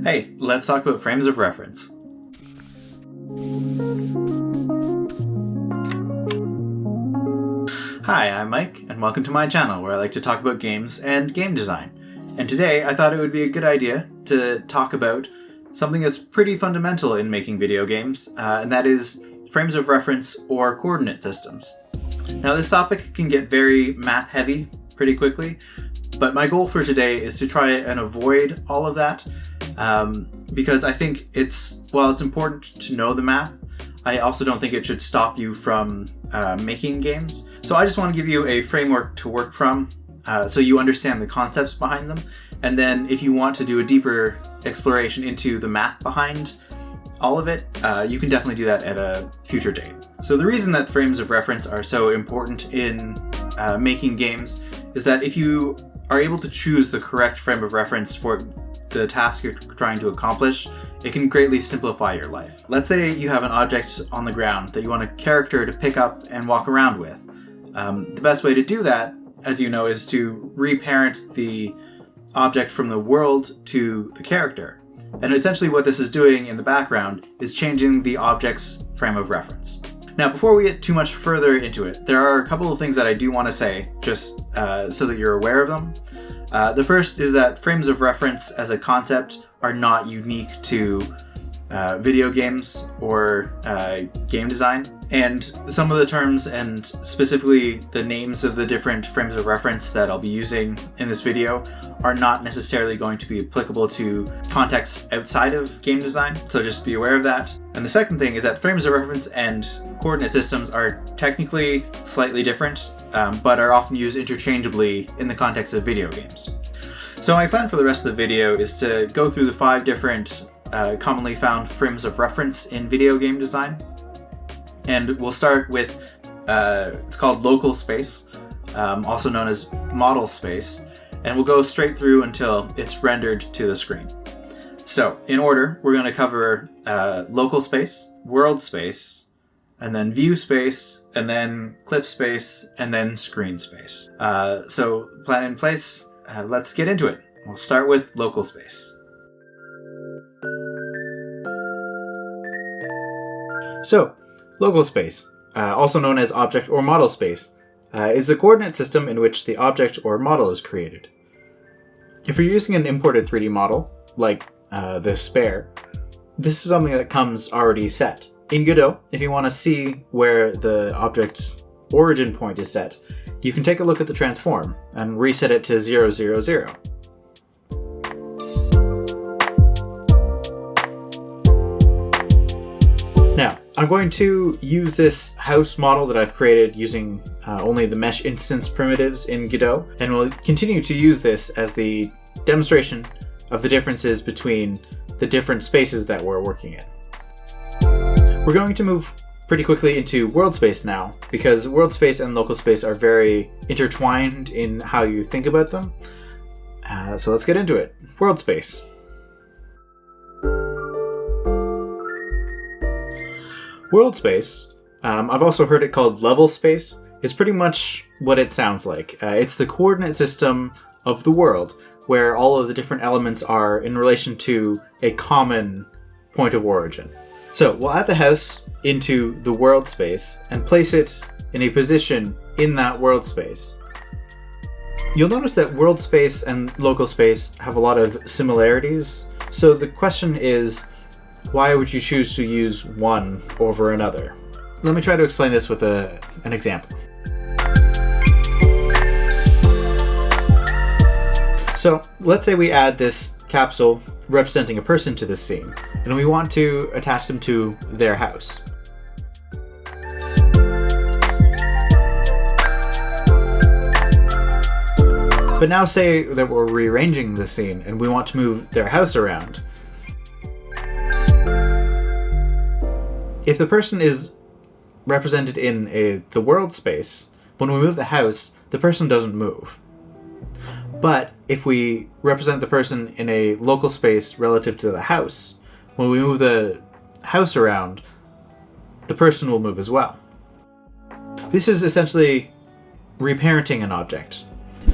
Hey, let's talk about frames of reference. Hi, I'm Mike, and welcome to my channel where I like to talk about games and game design. And today I thought it would be a good idea to talk about something that's pretty fundamental in making video games, and that is frames of reference or coordinate systems. Now this topic can get very math heavy pretty quickly, but my goal for today is to try and avoid all of that, because I think while it's important to know the math, I also don't think it should stop you from making games. So I just want to give you a framework to work from so you understand the concepts behind them. And then if you want to do a deeper exploration into the math behind all of it, you can definitely do that at a future date. So the reason that frames of reference are so important in making games is that if you are able to choose the correct frame of reference for the task you're trying to accomplish, it can greatly simplify your life. Let's say you have an object on the ground that you want a character to pick up and walk around with. The best way to do that, as you know, is to reparent the object from the world to the character. And essentially what this is doing in the background is changing the object's frame of reference. Now, before we get too much further into it, there are a couple of things that I do want to say, just so that you're aware of them. The first is that frames of reference as a concept are not unique to video games or game design. And some of the terms, and specifically the names of the different frames of reference that I'll be using in this video, are not necessarily going to be applicable to contexts outside of game design, so just be aware of that. And the second thing is that frames of reference and coordinate systems are technically slightly different, but are often used interchangeably in the context of video games. So my plan for the rest of the video is to go through the 5 different commonly found frames of reference in video game design. And we'll start with, it's called local space, also known as model space, and we'll go straight through until it's rendered to the screen. So, in order, we're going to cover local space, world space, and then view space, and then clip space, and then screen space. So, plan in place, let's get into it. We'll start with local space. So, local space, also known as object or model space, is the coordinate system in which the object or model is created. If you're using an imported 3D model, like the Spare, this is something that comes already set. In Godot, if you want to see where the object's origin point is set, you can take a look at the transform and reset it to 0, 0, 0. Now, I'm going to use this house model that I've created using only the mesh instance primitives in Godot, and we'll continue to use this as the demonstration of the differences between the different spaces that we're working in. We're going to move pretty quickly into world space now, because world space and local space are very intertwined in how you think about them. So let's get into it. World space. World space, I've also heard it called level space, is pretty much what it sounds like. It's the coordinate system of the world, where all of the different elements are in relation to a common point of origin. So we'll add the house into the world space and place it in a position in that world space. You'll notice that world space and local space have a lot of similarities. So the question is, why would you choose to use one over another? Let me try to explain this with an example. So let's say we add this capsule representing a person to this scene, and we want to attach them to their house. But now say that we're rearranging the scene and we want to move their house around. If the person is represented in the world space, when we move the house, the person doesn't move. But if we represent the person in a local space relative to the house, when we move the house around, the person will move as well. This is essentially reparenting an object.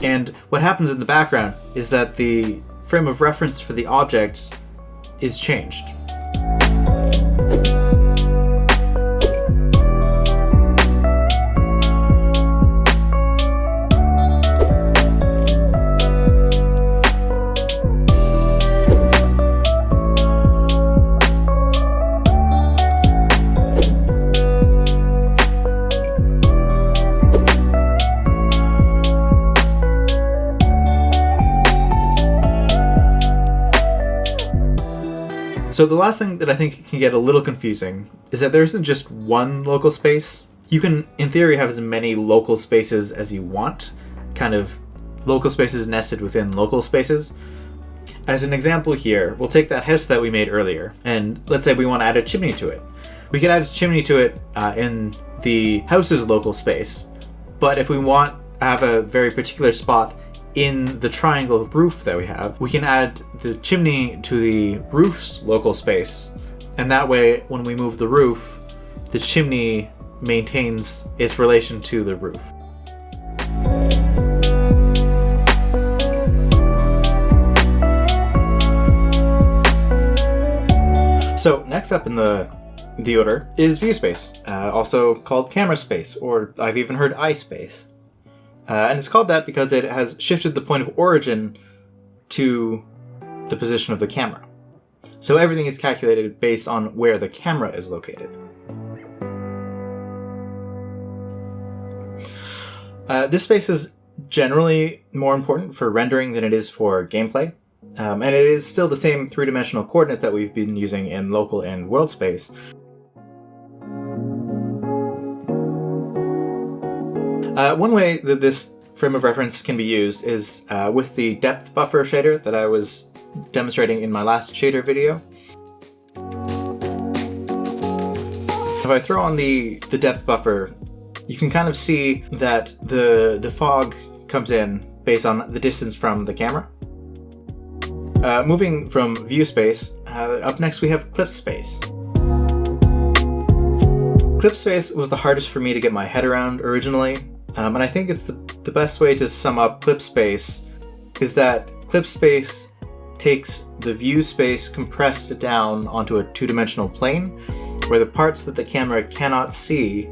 And what happens in the background is that the frame of reference for the object is changed. So the last thing that I think can get a little confusing is that there isn't just one local space. You can, in theory, have as many local spaces as you want, kind of local spaces nested within local spaces. As an example here, we'll take that house that we made earlier, and let's say we want to add a chimney to it. We can add a chimney to it in the house's local space, but if we want to have a very particular spot in the triangle roof that we have, we can add the chimney to the roof's local space, and that way when we move the roof, the chimney maintains its relation to the roof. So next up in the order is view space, also called camera space, or I've even heard eye space. And it's called that because it has shifted the point of origin to the position of the camera. So everything is calculated based on where the camera is located. This space is generally more important for rendering than it is for gameplay. And it is still the same three-dimensional coordinates that we've been using in local and world space. One way that this frame of reference can be used is with the depth buffer shader that I was demonstrating in my last shader video. If I throw on the depth buffer, you can kind of see that the fog comes in based on the distance from the camera. Moving from view space, up next we have clip space. Clip space was the hardest for me to get my head around originally. And I think it's the best way to sum up clip space is that clip space takes the view space, compressed it down onto a two-dimensional plane, where the parts that the camera cannot see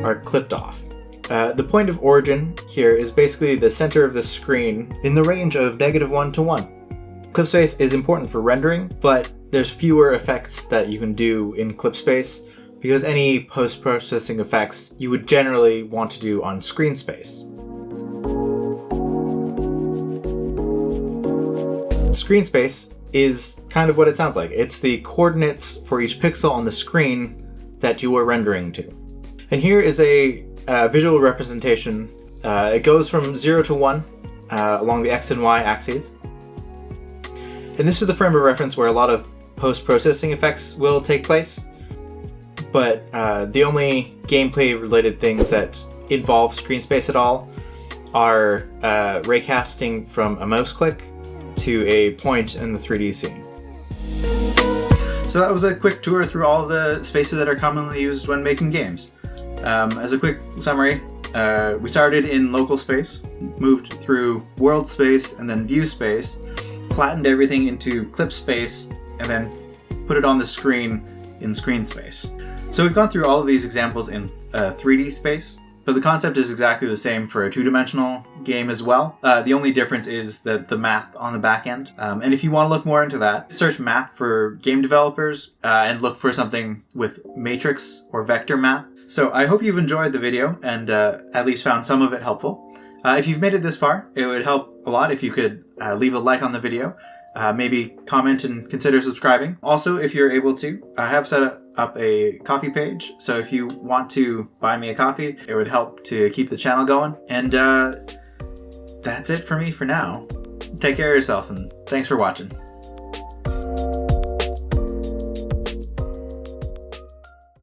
are clipped off. The point of origin here is basically the center of the screen in the range of -1 to 1. Clip space is important for rendering, but there's fewer effects that you can do in clip space, because any post-processing effects you would generally want to do on screen space. Screen space is kind of what it sounds like. It's the coordinates for each pixel on the screen that you are rendering to. And here is a visual representation. It goes from 0 to 1 along the X and Y axes. And this is the frame of reference where a lot of post-processing effects will take place. But the only gameplay-related things that involve screen space at all are raycasting from a mouse click to a point in the 3D scene. So that was a quick tour through all of the spaces that are commonly used when making games. As a quick summary, we started in local space, moved through world space and then view space, flattened everything into clip space, and then put it on the screen in screen space. So we've gone through all of these examples in 3D space, but the concept is exactly the same for a two-dimensional game as well. The only difference is the math on the back end. And if you want to look more into that, search math for game developers and look for something with matrix or vector math. So I hope you've enjoyed the video and at least found some of it helpful. If you've made it this far, it would help a lot if you could leave a like on the video. Maybe comment and consider subscribing. Also, if you're able to, I have set up a coffee page, so if you want to buy me a coffee, it would help to keep the channel going. And that's it for me for now. Take care of yourself, and thanks for watching.